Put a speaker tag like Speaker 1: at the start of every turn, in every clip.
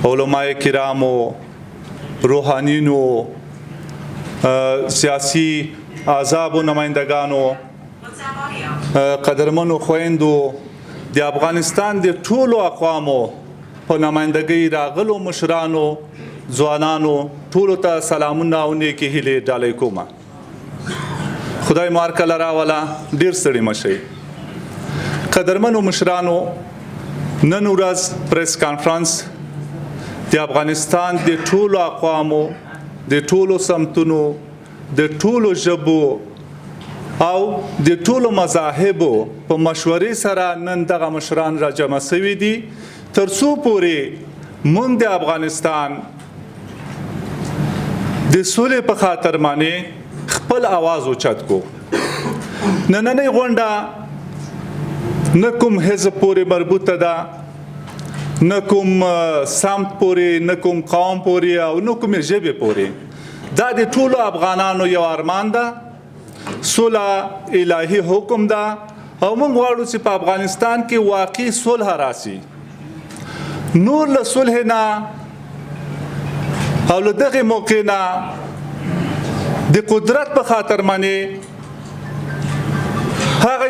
Speaker 1: علماء کرامو، روحانینو، سیاسی احزاب و نمائندگانو، قدرمنو خویندو، د افغانستان د ټولو اقوامو په نمائندګۍ راغلو مشرانو، ځوانانو ټولو ته سلامونه او نیکې هیلې ډالۍ کوم. خدای مو هرکله راوله، ډېر ستړي مه شئ. قدرمنو مشرانو، نن ورځ پریس کانفرنس د افغانستان د ټولو اقوامو، د ټولو سمتونو، د ټولو ژبو او د ټولو مذاهبو په مشورې سره نن دغه مشران را جمع شوي دي، تر څو پورې موږ د افغانستان د سولې په خاطر باندې خپل आवाज اوچت کو. نننۍ غونډه نه کوم حزب پورې مربوطه ده، نه کوم سمت پورې، نه کوم قوم پورې او نه کوم ژبې پورې. دا د ټولو افغانانو یو ارمان ده، صلح الهي حکم ده او موږ غواړو چې په افغانستان کې واقعي صلح راشي. نور له صلح نه او له دغه موقع نه د قدرت په خاطر باندې هغه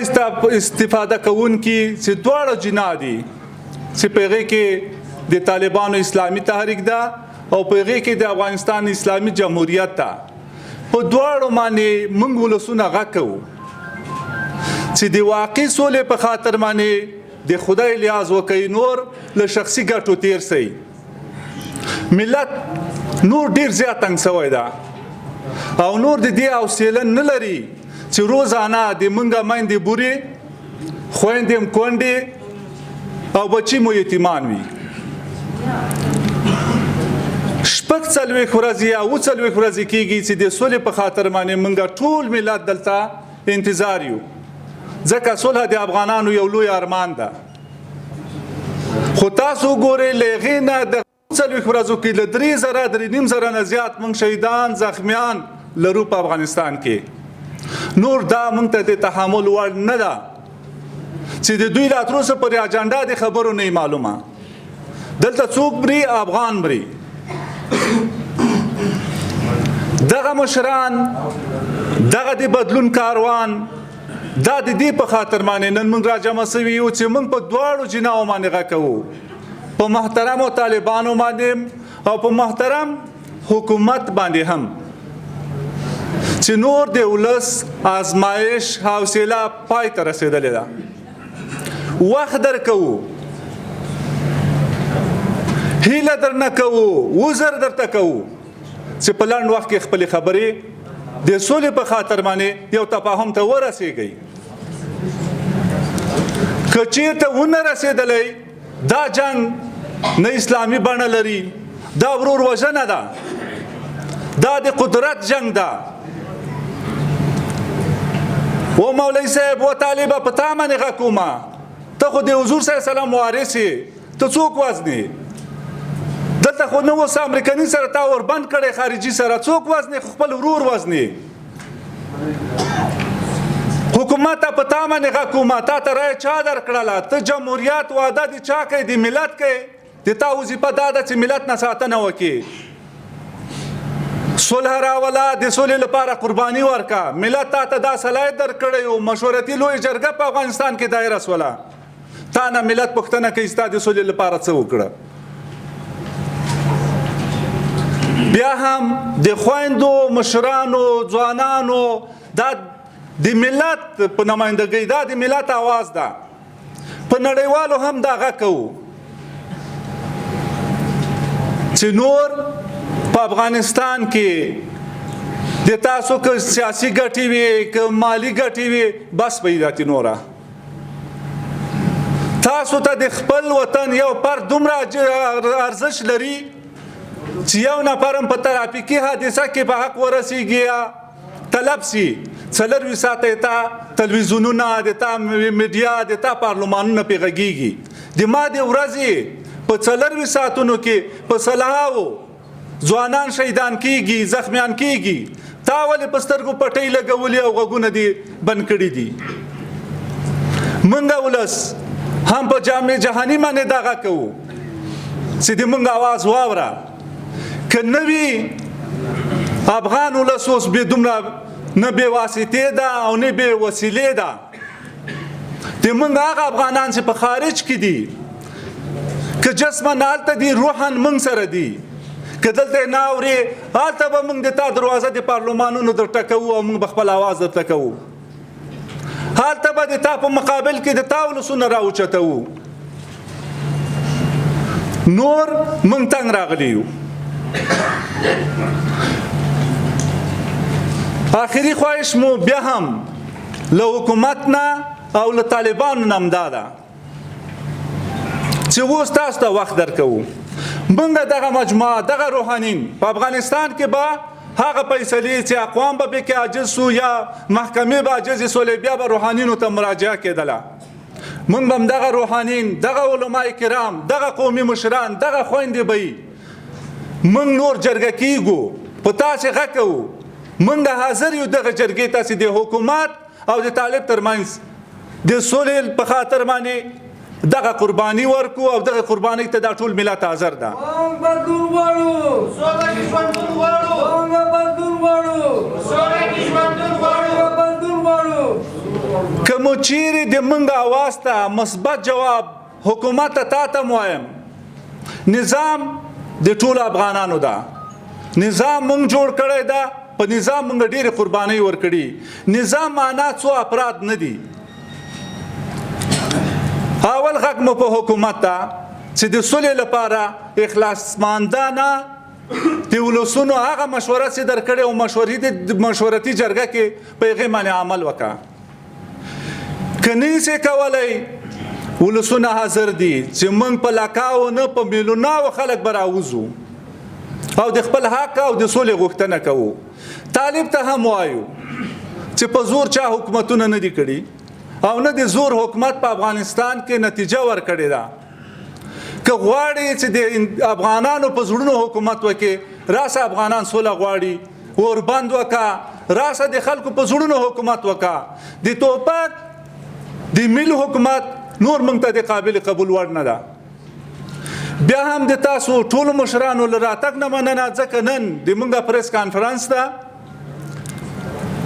Speaker 1: استفاده کوونکي چې دواړه جناح دي، چې په هغې کې د طالبانو اسلامي تحریک ده او په هغې کې د افغانستان اسلامي جمهوریت ده، په دواړو باندې موږ ولسونه غږ کوو چې د واقعي سولې په خاطر باندې د خدای لیاز وکړي، نور له شخصي ګټو تیر شي. ملت نور ډیر زیات تنګ شوی ده او نور د دې حوصله نه لري چې روزانه د موږ میندې بورې، خویندې کونډې او بچي مو یتیمان وي. شپږ څلوېښت ورځې یا اووه څلوېښت ورځې کېږي چې د سولې په خاطر باندې موږ ټول ملت دلته انتظار یو، ځکه صلح د افغانانو یو لوی ارمان ده. خو تاسو ګورئ له هغې نه د څلوېښت ورځو کې له 3,000 3,500 نه زیات موږ شهیدان زخمیان لرو په افغانستان کې. نور دا موږ ته د تحمل وړ نه ده چې د دوی لا تر اوسه پورې اجنډا د خبرو نه معلومه. دلته څوک مري؟ افغان مري. دغه مشران، دغه د بدلون کاروان، دا د دې په خاطر باندې نن موږ را جمع شوي یو چې موږ په دواړو جناحو باندې غږ کوو، په محترمو طالبانو باندې او په محترم حکومت باندې هم، چې نور د ولس آزمایش حوصله پای ته رسېدلې ده. وخت درکوو، هیله درنه کوو، وزر درته کوو چې په لنډ وخت کې خپلې خبرې د سولې په خاطر باندې یو تفاهم ته ورسېږئ. که چېرته ونه رسېدلی، دا جنګ نه اسلامي بڼه لري، دا ورور وژنه ده، دا د قدرت جنګ ده. و مولوي صاحب و طالبه په تا باندې غږ کومه، ته خو د حضور صلی الله علیه وسلم وارث یې، ته څوک وزنې؟ دلته خو نه اوس امریکني سره تا وربند کړی، خارجي سره څوک وزنې؟ خپل ورور وزنې. حکومت ته په تا باندې غږ کومه، تا ته رایه چا درکړله؟ ته جمهوریت وعده د چا کوي؟ د ملت کوي. د تا وظیفه دا ده چې ملت نه ساتنه وکړي، صلح راوله، د سولې لپاره قرباني ورکړه. ملت تا ته دا صلاحیت درکړی و، مشورتي لویه جرګه په افغانستان کې دایره شوله، تا نه ملت پوښتنه کوي ستا د سولې لپاره څه وکړه. بیا هم د خویندو، مشرانو، ځوانانو، دا د ملت په نمایندګۍ، دا د ملت آواز ده. په نړیوالو هم دا غږ کوو چې نور په افغانستان کې د تاسو که سیاسي ګټې وي، که مالی ګټې وي، بس پیداتې نوره. تاسو ته د خپل وطن یو پر دومره ارزش لري چې یو نفر هم په ترافیکي حادثه کې په حق ورسېږي یا طلب سي، 4 ساعته تا تلویزیونونه، د تا میډیا، د تا پارلمانونه پې غږېږي. د ما د ورځې په 4 ساعتونو کې په سلهاوو ځوانان شهیدان کېږي، زخمیان کېږي. تا ولې په سترګو پټۍ لګولې او غوږونه دې بند کړي دي؟ موږ ولس هم په جامع جهاني باندې دا غږ کوو چې د موږ आवाज واوره که نه وي افغان ولس اوس بې دومره نه بې واسطې ده او نه بې وسیلې ده د موږ هغه افغانان چې په خارج کې دي که جسما هلته دي روحا موږ سره دي که دلته یې نه اورې هلته به موږ د تا دروازه د پارلمانونو درته کوو او موږ به خپل اواز درته کوو هلته به د تا په مقابل کې د تا ولسونه راوچتوو نور موږ تنګ راغلي یو آخري خواهش مو بیا هم له حکومت نه او له طالبانو نه همدا ده چې اوس تاسو ته وخت درکوو موږ دغه مجموعه دغه روحانین په افغانستان کې به هغه فیصلې چې اقوام به پکې عاجز سو یا محکمې به عاجزې سولې بیا به روحانینو ته مراجعه کېدله موږ به هم دغه روحانین دغه علما کرام دغه قومي مشران دغه خویندې به یي موږ نور جرګه کیږو په تاسې غږ کوو موږ حاضر یو دغه جرګې ته چې د حکومت او د طالب ترمنځ د سولې په خاطر باندې دغه قرباني ورکو او دغه قرباني ته دا ټول ملت حاضر ده
Speaker 2: موږ بدلون غواړو سوله کې ژوندون غواړو موږ بدلون غواړو سوله کې ژوندون غواړو بدلون غواړو
Speaker 1: که مو چیرې د موږ اواز ته مثبت جواب حکومت ته ته وایم نظام د ټولو افغانانو ده نظام موږ جوړ کړی ده په نظام موږ ډېرې قربانۍ ورکړي نظام معنا څو افراد نه دي اول غږ مو په حکومت ته چې د سولې لپاره اخلاصمندانه د ولسونو هغه مشوره چې درکړې او مشورتي جرګه کې په هغې باندې عمل وکړه که نشئ کولی ولسونه حاضر دي چې موږ په لکاو نه په میلیوناو خلک به راوځو او د خپل حق او د سولې غوښتنه کوو طالب ته هم وایو چې په زور چا حکومتونه نه دي کړي او نه د زور حکومت په افغانستان کې نتیجه ورکړې ده که غواړي چې د افغانانو په زړونو حکومت وکړي راسه افغانان سوله غواړي اوربند وکړه راسه د خلکو په زړونو حکومت وکړه د توپک د ملي حکومت نور موږ ته د قابل قبول وړ نه ده بیا هم د تاسو ټولو مشرانو له راتګ نه مننه ځکه نن د موږ پریس کانفرنس ده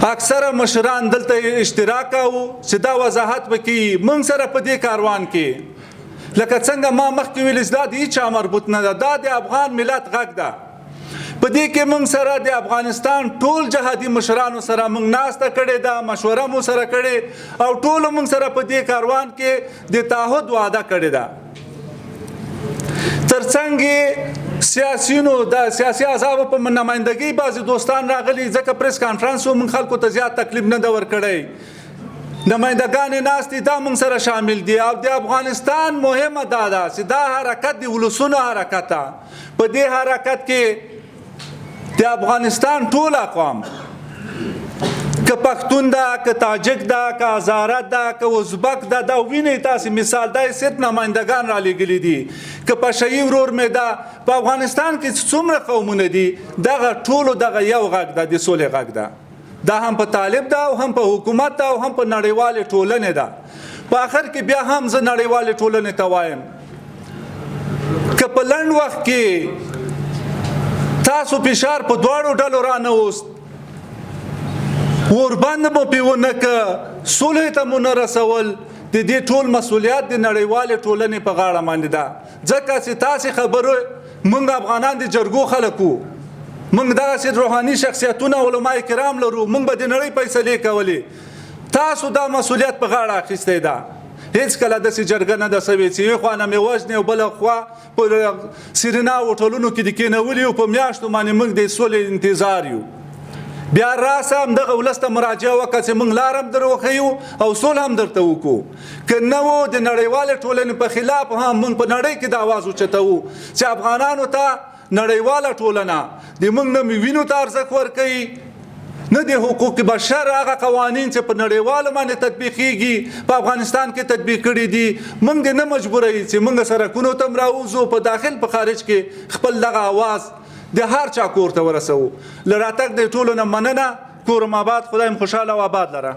Speaker 1: اکثره مشران دلته اشتراک کوو چې دا وضاحت وکړي موږ سره په دې کاروان کې لکه څنګه ما مخکې ویل دا د هیچا مربوط نه ده دا د افغان ملت غږ ده په دې کې موږ سره د افغانستان ټول جهادي مشرانو سره موږ ناسته کړې ده مشوره مو سره کړې او ټولو موږ سره په دې کاروان کې د تعهد وعده کړې ده ترڅنګ سیاسيونو د سیاسي احزابو په نمائندګۍ بعضې دوستان راغلي ځکه پریس کانفرنس موږ خلکو ته زیات تکلیف نه ده ورکړی نمائندګانې ناستې دا موږ سره شامل دي او د افغانستان مهمه دا ده چې دا حرکت د ولسونو حرکت ده په دې حرکت کې د افغانستان ټول اقوام که پښتون ده که تاجک ده که هزاره ده که ازبک ده دا وینئ تاسې مثال دا یې صرف نمایندګان رالیږلي دي که پشهیي ورور مې ده په افغانستان کې څومره قومونه دي دغه ټولو دغه یو غږ ده د سولې غږ ده دا هم په طالب ده او هم په حکومت ده او هم په نړیوالې ټولنې ده په آخر کې بیا هم زه نړیوالې ټولنې ته وایم که په لنډ وخت کې تاسو فشار په دواړو ډلو رانهوست اوربند مو پې ونه که صلح ته مو نه رسول د دې ټول مسؤلیت د نړیوالې ټولنې په غاړه باندې ده ځکه چې تاسې خبرو موږ افغانان د جرګو خلک وو موږ دغسې روحاني شخصیتونه علما کرام لرو موږ به د نړۍ فیصلې کولې تاسو دا مسؤلیت په غاړه اخیستی ده هیڅ کله داسې جرګه نه ده سوې چې یوې خوا نه مې وژنې او بله خوا په سېرېنا هوټلونو کې د کېنولي او په میاشتو باندې موږ د سولې انتظار یو بیا راسه همدغه ولس ته مراجعه وکړه چې موږ لار هم در وښیو او صلح هم درته وکړو که نه و د نړیوالې ټولنې په خلاف هم موږ په نړۍ کې د اواز اوچتوو چې افغانانو ته نړیواله ټولنه د موږ نه وینو ته ارزښت ورکوي نه د حقوق بشر هغه قوانین چې په نړیوالو باندې تطبیقیږي په افغانستان کې تطبیق کړي دي موږ دې نه مجبوروي چې موږ سرکونو ته هم راوځو په داخل په خارج کې خپل دغه اواز د هر چا کور ته ورسوو له راتګ د ټولو نه مننه کورم آباد خدایم خوشحاله او آباد لره